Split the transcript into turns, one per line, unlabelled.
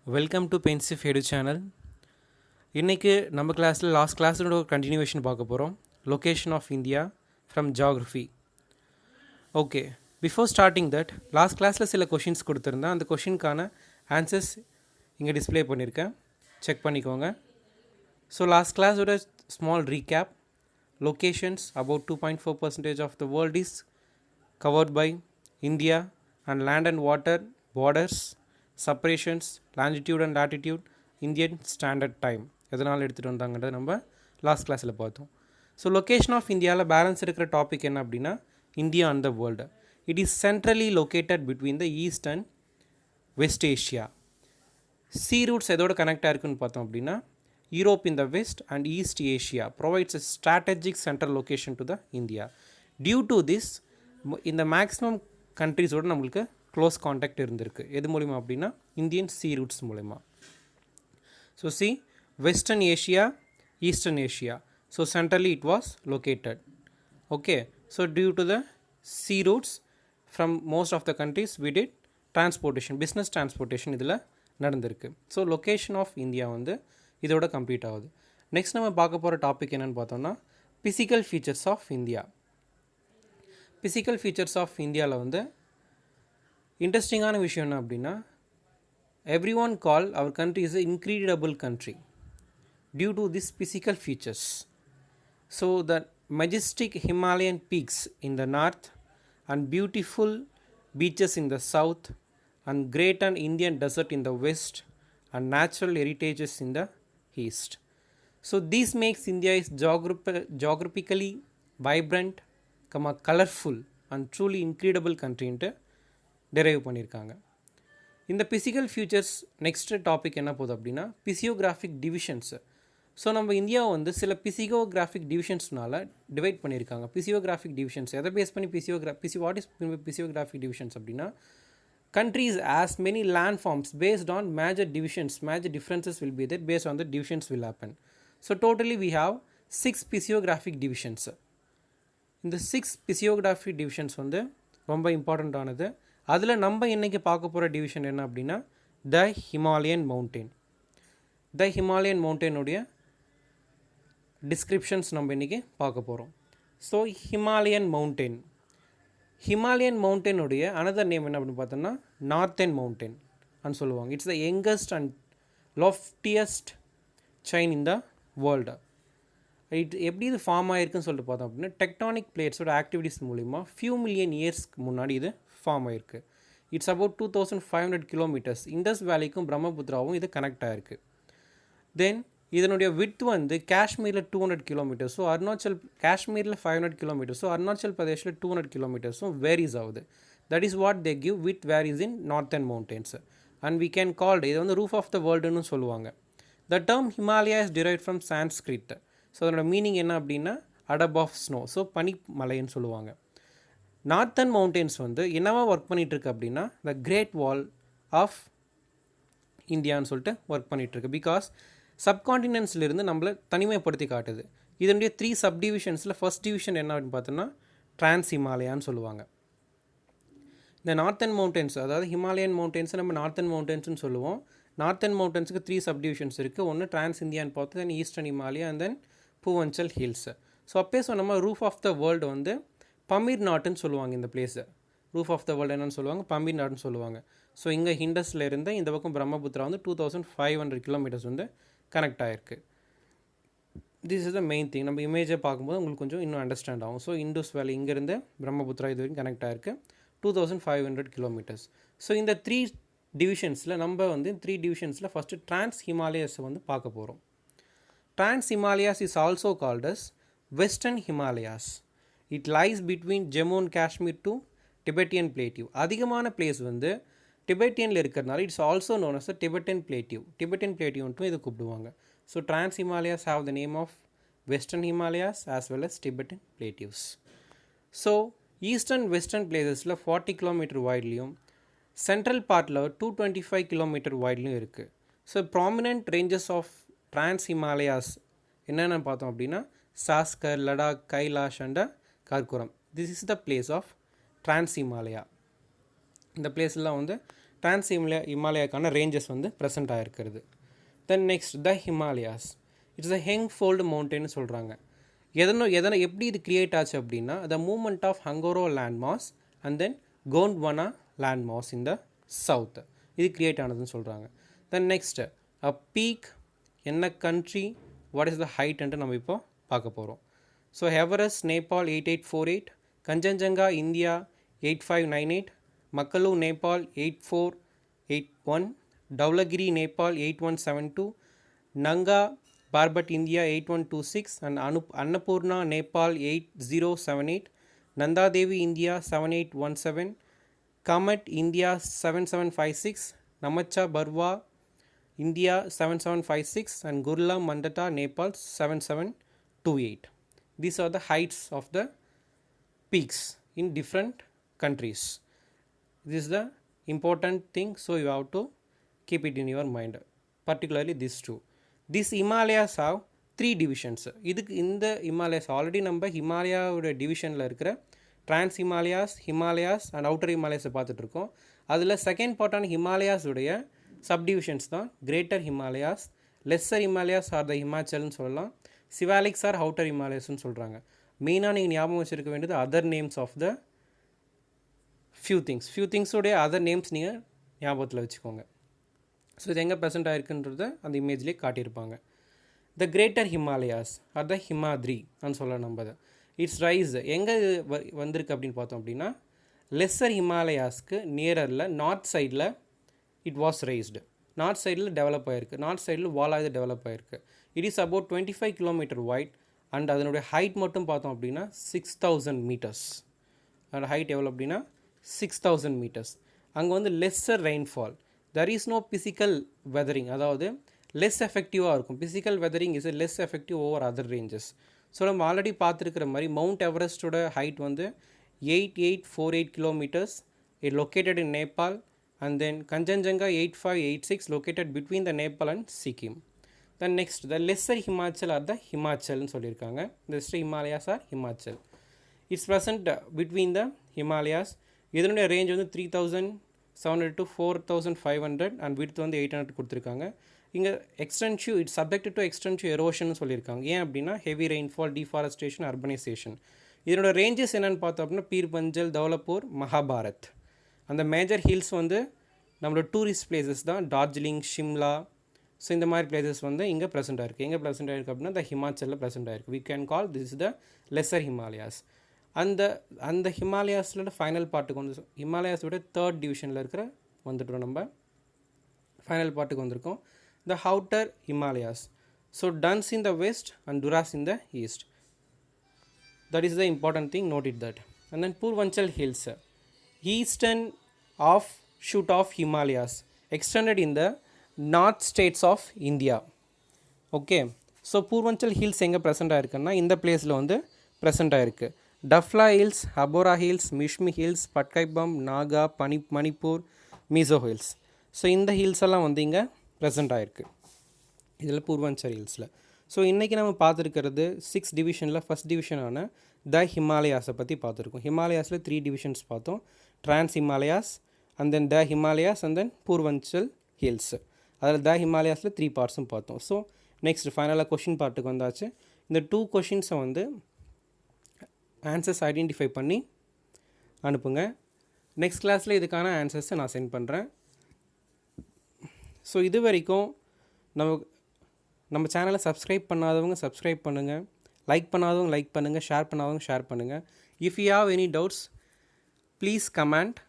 Welcome to பென்சிஃப் எடு channel. இன்றைக்கி நம்ம கிளாஸில் லாஸ்ட் கிளாஸோட கண்டினியூவேஷன் பார்க்க போகிறோம். Location of India from geography. Okay, before starting that last கிளாஸில் சில கொஷின்ஸ் கொடுத்துருந்தேன். அந்த கொஷினுக்கான ஆன்சர்ஸ் இங்கே டிஸ்பிளே பண்ணியிருக்கேன், செக் பண்ணிக்கோங்க. ஸோ லாஸ்ட் கிளாஸோட small recap. Locations about 2.4% of the world is covered by India, and land and water borders, separations, longitude and latitude, Indian standard time எதனால் எடுத்துகிட்டு வந்தாங்கன்றத நம்ம லாஸ்ட் கிளாஸில் பார்த்தோம். ஸோ லொக்கேஷன் ஆஃப் இந்தியாவில் balance இருக்கிற topic என்ன அப்படின்னா India and the world. It is centrally located between the east and west Asia. Sea routes எதோட கனெக்ட் ஆயிருக்குன்னு பார்த்தோம் அப்படின்னா Europe in the west and east Asia provides a strategic central location to the India. Due to this, இந்த maximum கண்ட்ரிஸோடு நம்மளுக்கு close contact இருந்திருக்கு. எது மூலிமா அப்படின்னா இந்தியன் சி ரூட்ஸ் மூலிமா. So see western Asia, eastern Asia. So centrally it was located. Okay, so due to the sea routes from most of the countries we did transportation, business transportation இதில் நடந்திருக்கு. So location of India வந்து இதோட complete ஆகுது. Next நம்ம பார்க்க போகிற topic என்னென்னு பார்த்தோம்னா physical features of India. Physical features of இந்தியாவில் வந்து இன்ட்ரெஸ்டிங்கான விஷயம் என்ன அப்படின்னா every one call our country is incredible country due to this physical features. So the majestic Himalayan peaks in the north and beautiful beaches in the south and great and Indian desert in the west and natural heritages in the east. So this makes India is geographically vibrant, colorful and truly incredible country ன்ட்டு derive பண்ணியிருக்காங்க. இந்த physical features next topic என்ன போகுது அப்படின்னா physiographic divisions. So நம்ம இந்தியாவை வந்து சில physiographic divisionsனால divide பண்ணியிருக்காங்க. physiographic divisions எதை பேஸ் பண்ணி what is physiographic divisions அப்படின்னா countries as many landforms based on major divisions. Major differences will be there, based on the divisions will happen. So totally we have 6 physiographic divisions. இந்த 6 physiographic divisions வந்து ரொம்ப important ஆனது. அதில் நம்ம இன்றைக்கி பார்க்க போகிற டிவிஷன் என்ன அப்படின்னா த ஹிமாலயன் மவுண்டெயின். த ஹிமாலயன் மவுண்டெயினுடைய டிஸ்கிரிப்ஷன்ஸ் நம்ம இன்றைக்கி பார்க்க போகிறோம். ஸோ ஹிமாலயன் மவுண்டெயினுடைய அனதர் நேம் என்ன அப்படின்னு பார்த்தோம்னா நார்த்தன் மவுண்டெயின் அப்படின்னு சொல்லுவாங்க. It's the youngest and loftiest chain in the world. எப்படி இது ஃபார்ம் ஆகிருக்குன்னு சொல்லிட்டு பார்த்தோம் அப்படின்னா டெக்டானிக் பிளேட்ஸோட ஆக்டிவிட்டீஸ் மூலிமா ஃபியூ மில்லியன் இயர்ஸ்க்கு முன்னாடி இது ஃபார்ம் ஆகிருக்கு. It's about 2500 kilometres. இண்டஸ் வேலிக்கும் பிரம்மபுத்திராவும் இது கனெக்ட் ஆகிருக்கு. தென் இதனுடைய வித் வந்து காஷ்மீரில் 200 கிலோமீட்டர்ஸ், ஸோ காஷ்மீரில் 500 கிலோமீட்டர்ஸ், ஸோ அருணாச்சல் பிரதேஷில் 200 கிலோமீட்டர்ஸும் வேரிஸ் ஆகுது. That is what they give with varies in northern mountains. And we can called இது வந்து ரூஃப் ஆஃப் த வேர்ல்டுன்னு சொல்லுவாங்க. The term Himalaya is derive from Sanskrit. So அதோட மீனிங் என்ன அப்படின்னா அடப் ஆஃப் ஸ்னோ, ஸோ பனிமலைன்னு சொல்லுவாங்க. நார்த்தன் மவுண்டெயின்ஸ் வந்து என்னவா ஒர்க் பண்ணிகிட்ருக்கு அப்படின்னா த கிரேட் வால் ஆஃப் இந்தியான்னு சொல்லிட்டு ஒர்க் பண்ணிகிட்ருக்கு. பிகாஸ் சப்கான்டினென்ட்ஸ்லேருந்து நம்மளை தனிமைப்படுத்தி காட்டுது. இதனுடைய 3 சப்டிவிஷன்ஸில் ஃபர்ஸ்ட் டிவிஷன் என்ன அப்படின்னு பார்த்தோன்னா டிரான்ஸ் ஹிமாலயான்னு சொல்லுவாங்க. இந்த நார்த்தன் மவுண்டெயின்ஸ், அதாவது ஹிமாலயன் மவுண்டெயின்ஸை நம்ம நார்த்தன் மவுண்டெயின்ஸ்னு சொல்லுவோம். நார்த்தன் மவுண்டெயின்ஸுக்கு 3 சப்டிவிஷன்ஸ் இருக்குது. ஒன்று டிரான்ஸ் இந்தியான்னு பார்த்து, then eastern Himalaya and then Purvanchal hills. So அப்பே சொன்னோம்னா ரூஃப் ஆஃப் த வேர்ல்டு வந்து பமீர் நாட்டுன்னு சொல்லுவாங்க. இந்த பிளேஸை ரூஃப் ஆஃப் த வேர்ல்டு என்னன்னு சொல்லுவாங்க, பமீர் நாட்டுன்னு சொல்லுவாங்க. ஸோ இங்கே ஹிண்டஸில் இருந்து இந்த பக்கம் பிரம்மபுத்திரா வந்து 2500 கிலோமீட்டர்ஸ் வந்து கனெக்ட் ஆகிருக்கு. This is the main thing. நம்ம இமேஜை பார்க்கும்போது உங்களுக்கு கொஞ்சம் இன்னும் அண்டர்ஸ்டாண்ட் ஆகும். ஸோ இண்டஸ் வேலி இங்கேருந்து பிரம்மபுத்திரா இது வரைக்கும் கனெக்ட் ஆகிருக்கு 2500 கிலோமீட்டர்ஸ். ஸோ இந்த 3 டிவிஷன்ஸில் நம்ம வந்து 3 டிவிஷன்ஸில் ஃபஸ்ட்டு டிரான்ஸ் ஹிமாலயாஸை வந்து பார்க்க போகிறோம். Trans Himalayas is also called as western Himalayas. It lies between Jammu and Kashmir to Tibetan plateau. அதிகமான பிளேஸ் வந்து டிபெட்டியனில் இருக்கிறதுனால it's also known as the Tibetan plateau. Tibetan பிளேட்டிவ்ன்ட்டும் இதை கூப்பிடுவாங்க. So trans Himalayas have the name of western Himalayas as well as Tibetan plateaus. So eastern western பிளேசஸில் 40 kilometre வைட்லையும் central பார்ட்டில் 225 கிலோமீட்டர் வைட்லையும் இருக்குது. So prominent ranges of trans Himalayas என்னென்ன பார்த்தோம் அப்படின்னா Zaskar, Ladakh, Kailash and Karakoram. This is the place of trans Himalaya. இந்த பிளேஸ்லாம் வந்து ட்ரான்ஸ் ஹிமாலயாக்கான ரேஞ்சஸ் வந்து ப்ரெசென்ட் ஆகிருக்கிறது. Then next the Himalayas. It's a young fold மவுண்டன்னு சொல்கிறாங்க. எப்படி இது கிரியேட் ஆச்சு அப்படின்னா the movement of Angara land mass and then Gondwana land mass in the south, இது கிரியேட் ஆனதுன்னு சொல்கிறாங்க. தென் நெக்ஸ்ட் அ பீக், என்ன கண்ட்ரி, வாட் இஸ் த ஹைட்ன்ட்டு நம்ம இப்போ பார்க்க போகிறோம். So Everest Nepal 8848, Kanchenjunga India 8598, Makalu Nepal 8481, Dhaulagiri Nepal 8172, Nanga Parbat India 8126 and Annapurna Nepal 8078, Nanda Devi India 7817, Kamet India 7756, Namcha Barwa India 7756 and Gurla Mandhata Nepal 7728. These are the heights of the peaks in different countries. This is the important thing, so you have to keep it in your mind, particularly these two. These Himalayas have 3 divisions. இதுக்கு இந்த Himalayas already நம்ம ஹிமாலயாவோட டிவிஷனில் இருக்கிற trans Himalayas and outer ஹிமாலயாஸை பார்த்துட்ருக்கோம். அதில் second பார்ட்டான ஹிமாலயாஸுடைய சப்டிவிஷன்ஸ் தான் greater Himalayas, lesser Himalayas or the ஹிமாச்சல்னு சொல்லலாம், சிவாலிக்ஸ் ஆர் அவுட்டர் ஹிமாலயாஸ்ன்னு சொல்கிறாங்க. மெயினாக நீங்கள் ஞாபகம் வச்சுருக்க வேண்டியது other names of the few திங்ஸோடைய அதர் நேம்ஸ் நீங்கள் ஞாபகத்தில் வச்சுக்கோங்க. ஸோ இது எங்கே ப்ரெசென்ட் ஆகிருக்குன்றத அந்த இமேஜ்லேயே காட்டியிருப்பாங்க. த கிரேட்டர் ஹிமாலயாஸ் ஆர் த ஹிமாத்ரி அப்படின்னு சொல்லலாம் நம்ம அதை. இட்ஸ் ரைஸ் எங்கே வந்திருக்கு அப்படின்னு பார்த்தோம் அப்படின்னா லெஸ்ஸர் ஹிமாலயாஸ்க்கு நியரில் நார்த் சைடில் இட் வாஸ் ரைஸ்டு. நார்த் சைடில் டெவலப் ஆகிருக்கு, நார்த் சைடில் வாலாக இது டெவலப் ஆகிருக்கு. It is about 25 kilometre wide and அதனுடைய ஹைட் மட்டும் பார்த்தோம் அப்படின்னா 6000 மீட்டர்ஸ். அதோட ஹைட் எவ்வளோ அப்படின்னா 6000 மீட்டர்ஸ். அங்கே வந்து lesser rainfall, there is no physical weathering, அதாவது லெஸ் எஃபெக்டிவாக இருக்கும். Physical weathering is less effective over other ranges. So நம்ம ஆல்ரெடி பார்த்துருக்கிற மாதிரி மவுண்ட் எவரெஸ்ட்டோட ஹைட் வந்து 8848 kilometres, it located in Nepal. And then Kanchenjunga 8586 located between the Nepal and Sikkim. Then next the lesser Himachal or the ஹிமாச்சல்னு சொல்லியிருக்காங்க. Lesser Himalayas or Himachal. It's present between the Himalayas. இதனுடைய range வந்து 3700 to 4500 and width வந்து 800 கொடுத்துருக்காங்க. இங்கே extensive it's subject to extensive erosion சொல்லியிருக்காங்க. ஏன் அப்படின்னா ஹெவி ரெயின்ஃபால், டிஃபாரஸ்டேஷன், அர்பனைசேஷன். இதனோட ரேஞ்சஸ் என்னென்னு பார்த்தோம் அப்படின்னா பீர் பஞ்சல், தௌலப்பூர், மகாபாரத். அந்த மேஜர் ஹில்ஸ் வந்து நம்மளோட டூரிஸ்ட் பிளேசஸ் தான், டார்ஜிலிங், ஷிம்லா. ஸோ இந்த மாதிரி பிளேசஸ் வந்து இங்கே ப்ரெசென்ட் ஆகிருக்கு. எங்கே ப்ரெசென்ட் ஆகிருக்கு அப்படின்னா த ஹிமாச்சலில் ப்ரெசென்ட் ஆகிருக்கு. We can call this is the lesser Himalayas. அந்த ஹிமாலயாஸில் ஃபைனல் பார்ட்டுக்கு வந்து ஹிமாலயாஸோட தேர்ட் டிவிஷனில் இருக்கிற வந்துட்டோம். நம்ம ஃபைனல் பார்ட்டுக்கு வந்திருக்கோம். The outer Himalayas. So duns in the west and duars in the east. That is the important thing, note it that. And then Purvanchal Hills, eastern offshoot of Himalayas, extended in the north states of India. Okay, so Purvanchal Hills எங்கே present ஆகிருக்குன்னா இந்த பிளேஸில் வந்து present ஆகிருக்கு. டஃப்லா hills, ஹபோரா hills, Mishmi hills, பட்கைபம், Naga, Manipur, meso hills. So இந்த hills எல்லாம் வந்து இங்கே present ஆகிருக்கு இதில் பூர்வாஞ்சல் ஹில்ஸில். ஸோ இன்றைக்கி நம்ம பார்த்துருக்கிறது 6 டிவிஷனில் ஃபஸ்ட் டிவிஷனான த ஹிமாலயாஸை பற்றி பார்த்துருக்கோம். ஹிமாலயாஸில் 3 டிவிஷன்ஸ் பார்த்தோம். Trans Himalayas and then the Himalayas and then Purvanchal hills. அதில் த ஹிமாலயாஸில் 3 பார்ட்ஸும் பார்த்தோம். ஸோ நெக்ஸ்ட் ஃபைனலாக கொஷின் பார்ட்டுக்கு வந்தாச்சு. இந்த 2 கொஷின்ஸை வந்து ஆன்சர்ஸ் ஐடென்டிஃபை பண்ணி அனுப்புங்க. நெக்ஸ்ட் கிளாஸில் இதுக்கான ஆன்சர்ஸை நான் சென்ட் பண்ணுறேன். ஸோ இது வரைக்கும் நம்ம சேனலை சப்ஸ்கிரைப் பண்ணாதவங்க சப்ஸ்கிரைப் பண்ணுங்கள், லைக் பண்ணாதவங்க லைக் பண்ணுங்கள், ஷேர் பண்ணாதவங்க ஷேர் பண்ணுங்கள். If you have any doubts please comment.